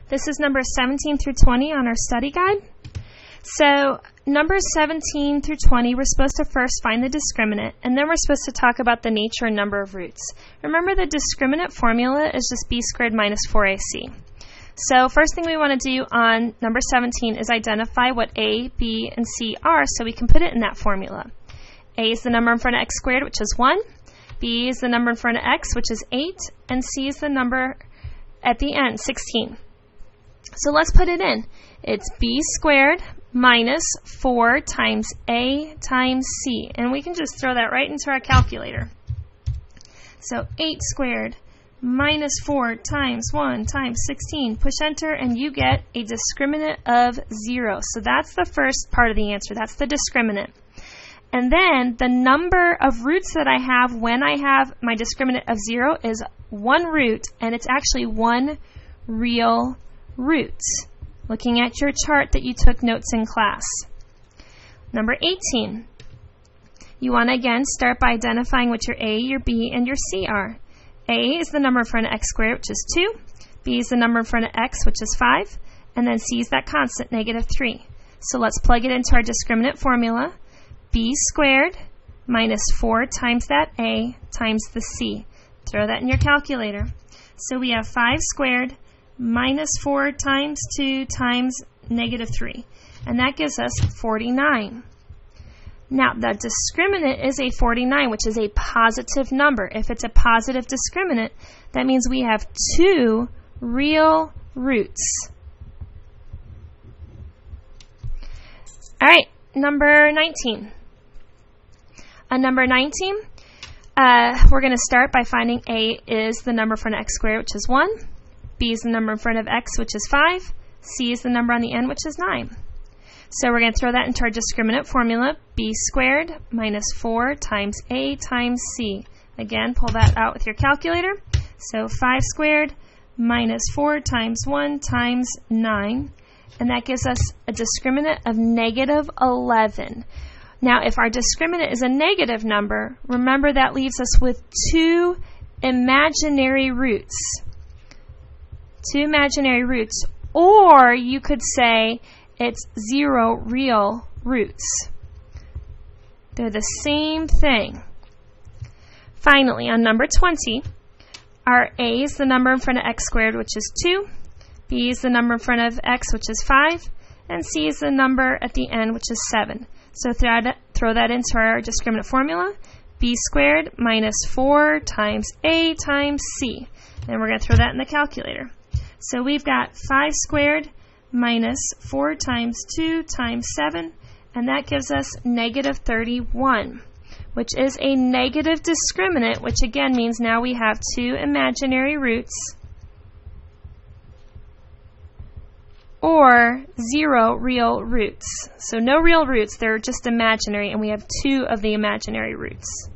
This is numbers 17 through 20 on our study guide. So numbers 17 through 20, we're supposed to first find the discriminant, and then we're supposed to talk about the nature and number of roots. Remember, the discriminant formula is just b squared minus 4ac. So first thing we want to do on number 17 is identify what a, b, and c are so we can put it in that formula. A is the number in front of x squared, which is 1. B is the number in front of x, which is 8. And c is the number at the end, 16. So let's put it in. It's b squared minus 4 times a times c. And we can just throw that right into our calculator. So 8 squared minus 4 times 1 times 16. Push enter and you get a discriminant of 0. So that's the first part of the answer. That's the discriminant. And then the number of roots that I have when I have my discriminant of 0 is 1 root, and it's actually 1 real root. Looking at your chart that you took notes in class. Number 18. You want to again start by identifying what your a, your b, and your c are. A is the number in front of x squared, which is 2. B is the number in front of x, which is 5. And then c is that constant, negative 3. So let's plug it into our discriminant formula. B squared minus 4 times that a times the c. Throw that in your calculator. So we have 5 squared minus 4 times 2 times negative 3. And that gives us 49. Now, the discriminant is a 49, which is a positive number. If it's a positive discriminant, that means we have 2 real roots. All right, number 19. On number 19, we're going to start by finding a is the number in front of x squared, which is 1. B is the number in front of x, which is 5. C is the number on the end, which is 9. So we're going to throw that into our discriminant formula, b squared minus 4 times a times c. Again, pull that out with your calculator. So 5 squared minus 4 times 1 times 9. And that gives us a discriminant of negative 11. Now, if our discriminant is a negative number, remember that leaves us with 2 imaginary roots. 2 imaginary roots. Or you could say it's 0 real roots. They're the same thing. Finally, on number 20, our a is the number in front of x squared, which is 2. B is the number in front of x, which is 5. And c is the number at the end, which is 7. So throw that into our discriminant formula. B squared minus 4 times a times c. And we're going to throw that in the calculator. So we've got 5 squared minus 4 times 2 times 7. And that gives us negative 31, which is a negative discriminant, which again means now we have 2 imaginary roots. Or 0 real roots. So no real roots, they're just imaginary, and we have 2 of the imaginary roots.